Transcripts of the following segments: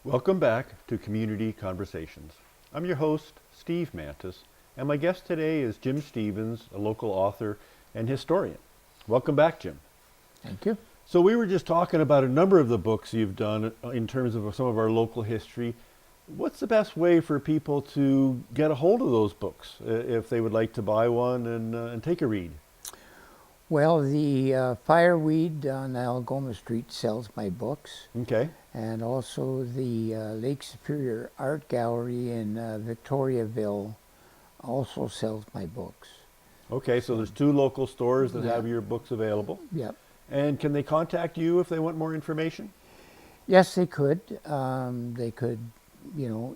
Welcome back to Community Conversations. I'm your host, Steve Mantis, and my guest today is Jim Stevens, a local author and historian. Welcome back, Jim. Thank you. So we were just talking about a number of the books you've done in terms of some of our local history. What's the best way for people to get a hold of those books if they would like to buy one and take a read? Well, the Fireweed on Algoma Street sells my books, Okay. and also the Lake Superior Art Gallery in Victoriaville also sells my books. Okay, so there's two local stores that Yeah. have your books available. Yep. And can they contact you if they want more information? Yes, they could. They could,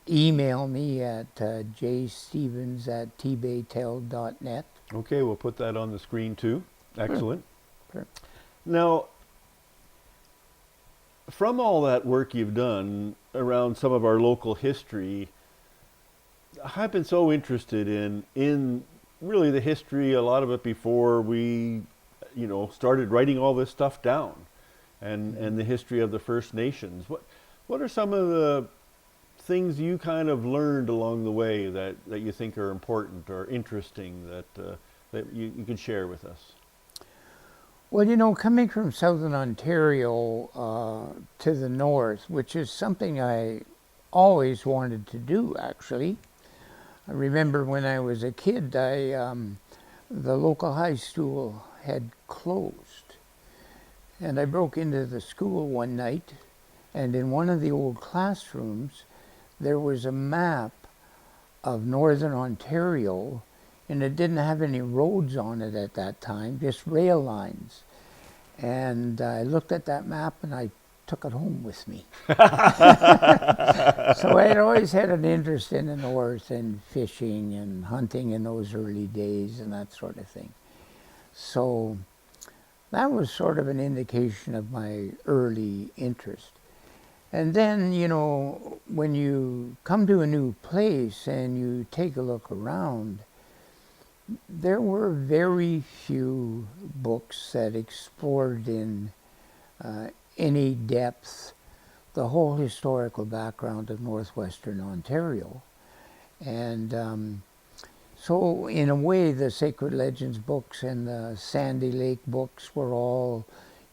email me at jstevens@tbaytel.net. Okay, we'll put that on the screen too. Excellent. Sure. Now, from all that work you've done around some of our local history, I've been so interested in really the history, a lot of it before we, started writing all this stuff down, and the history of the First Nations. What are some of the things you kind of learned along the way that you think are important or interesting that you could share with us? Well, coming from southern Ontario to the north, which is something I always wanted to do, actually. I remember when I was a kid, the local high school had closed. And I broke into the school one night, and in one of the old classrooms, there was a map of northern Ontario, and it didn't have any roads on it at that time, just rail lines. And I looked at that map and I took it home with me. So I had always had an interest in the north and fishing and hunting in those early days and that sort of thing. So that was sort of an indication of my early interest. And then, when you come to a new place and you take a look around, there were very few books that explored in any depth the whole historical background of northwestern Ontario. And so in a way, the Sacred Legends books and the Sandy Lake books were all,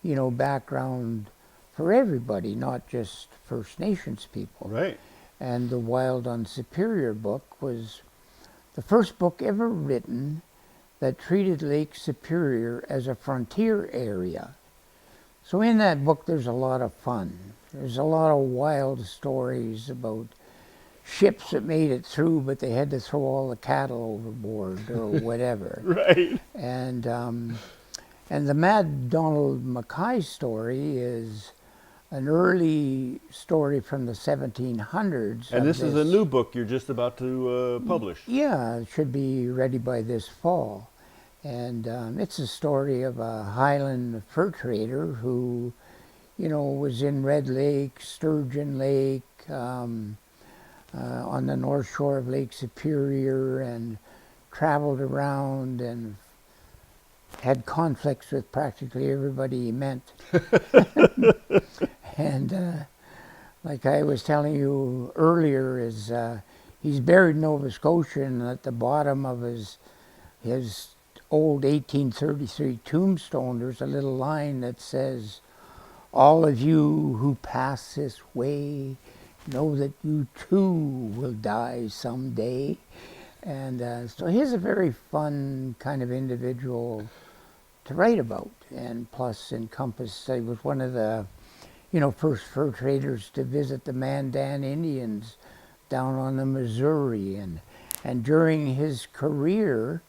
background for everybody, not just First Nations people. Right. And the Wild on Superior book was the first book ever written that treated Lake Superior as a frontier area. So in that book, there's a lot of fun. There's a lot of wild stories about ships that made it through, but they had to throw all the cattle overboard or whatever. Right. And the Mad Donald Mackay story is an early story from the 1700s. And this is a new book you're just about to publish. Yeah, it should be ready by this fall. And it's a story of a Highland fur trader who, was in Red Lake, Sturgeon Lake, on the north shore of Lake Superior, and traveled around and had conflicts with practically everybody he met. And like I was telling you earlier, he's buried in Nova Scotia, and at the bottom of his old 1833 tombstone, there's a little line that says, "All of you who pass this way know that you too will die someday." And so he's a very fun kind of individual to write about, and plus encompassed, he was one of the first fur traders to visit the Mandan Indians down on the Missouri, and during his career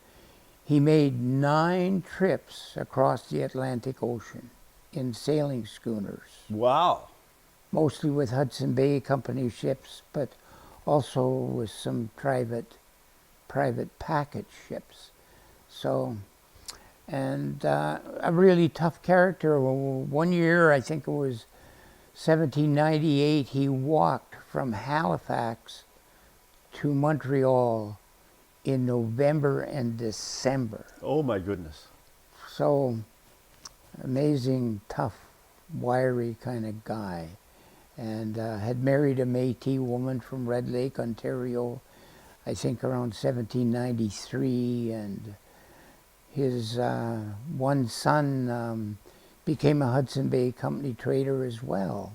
he made 9 trips across the Atlantic Ocean in sailing schooners. Wow. Mostly with Hudson Bay Company ships, but also with some private packet ships. So, and a really tough character. One year, I think it was 1798, he walked from Halifax to Montreal in November and December. Oh my goodness. So amazing, tough, wiry kind of guy. and had married a Métis woman from Red Lake, Ontario, I think around 1793, and his one son became a Hudson Bay Company trader as well.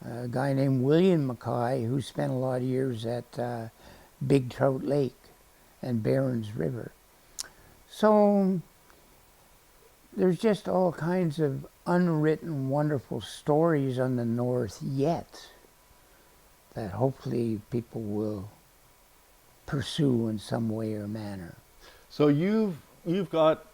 A guy named William Mackay, who spent a lot of years at Big Trout Lake and Barons River. So there's just all kinds of unwritten, wonderful stories on the North yet that hopefully people will pursue in some way or manner. So you've got,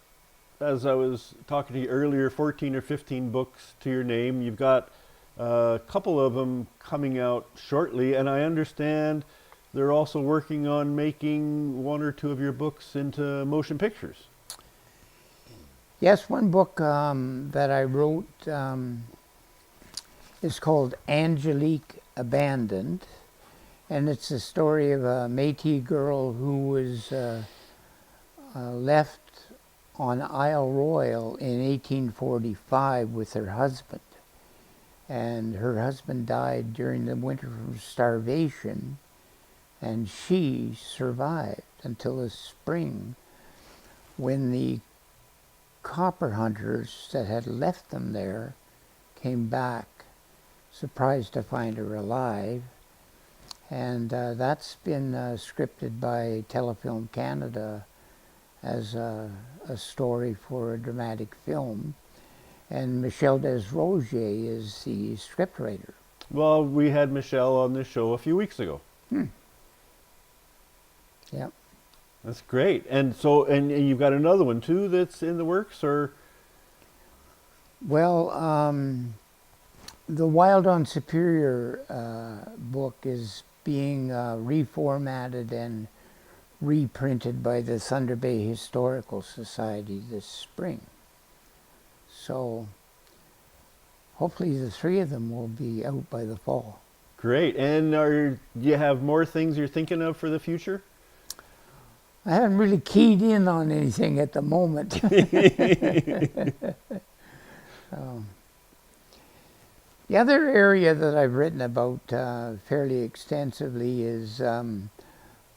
as I was talking to you earlier, 14 or 15 books to your name. You've got a couple of them coming out shortly, and I understand they're also working on making one or two of your books into motion pictures. Yes, one book that I wrote is called Angelique Abandoned, and it's the story of a Métis girl who was left on Isle Royal in 1845 with her husband. And her husband died during the winter from starvation, and she survived until the spring when the copper hunters that had left them there came back, surprised to find her alive. And that's been scripted by Telefilm Canada as a story for a dramatic film. And Michel Desrogier is the scriptwriter. Well, we had Michelle on this show a few weeks ago. Yep. That's great. And so, and you've got another one too that's in the works, or? Well, the Wild on Superior book is being reformatted and reprinted by the Thunder Bay Historical Society this spring. So hopefully the three of them will be out by the fall. Great. And do you have more things you're thinking of for the future? I haven't really keyed in on anything at the moment. The other area that I've written about fairly extensively is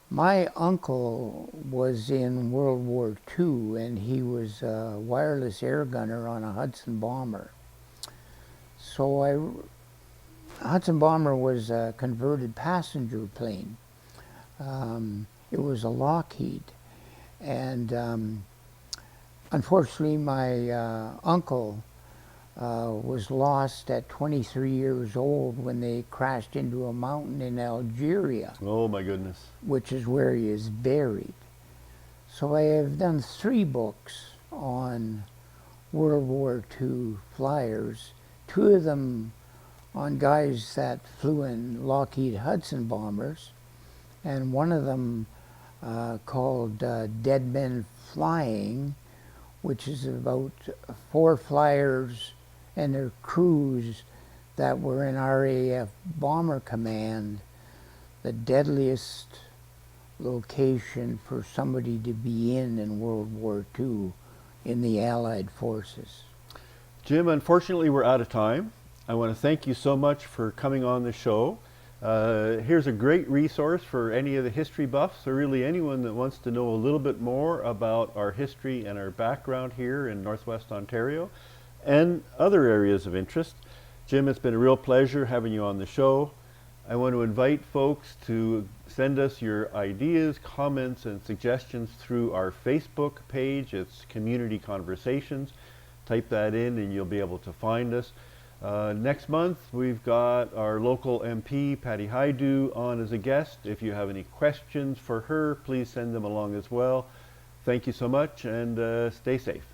my uncle was in World War II, and he was a wireless air gunner on a Hudson bomber. So Hudson bomber was a converted passenger plane. It was a Lockheed, and unfortunately my uncle was lost at 23 years old when they crashed into a mountain in Algeria. Oh my goodness. Which is where he is buried. So I have done 3 books on World War II flyers, 2 of them on guys that flew in Lockheed Hudson bombers, and one of them called Dead Men Flying, which is about 4 flyers and their crews that were in RAF Bomber Command, the deadliest location for somebody to be in World War II in the Allied forces. Jim, unfortunately we're out of time. I want to thank you so much for coming on the show. Here's a great resource for any of the history buffs, or really anyone that wants to know a little bit more about our history and our background here in Northwest Ontario and other areas of interest. Jim, it's been a real pleasure having you on the show. I want to invite folks to send us your ideas, comments, and suggestions through our Facebook page. It's Community Conversations. Type that in and you'll be able to find us. Next month, we've got our local MP, Patty Haidu, on as a guest. If you have any questions for her, please send them along as well. Thank you so much, and stay safe.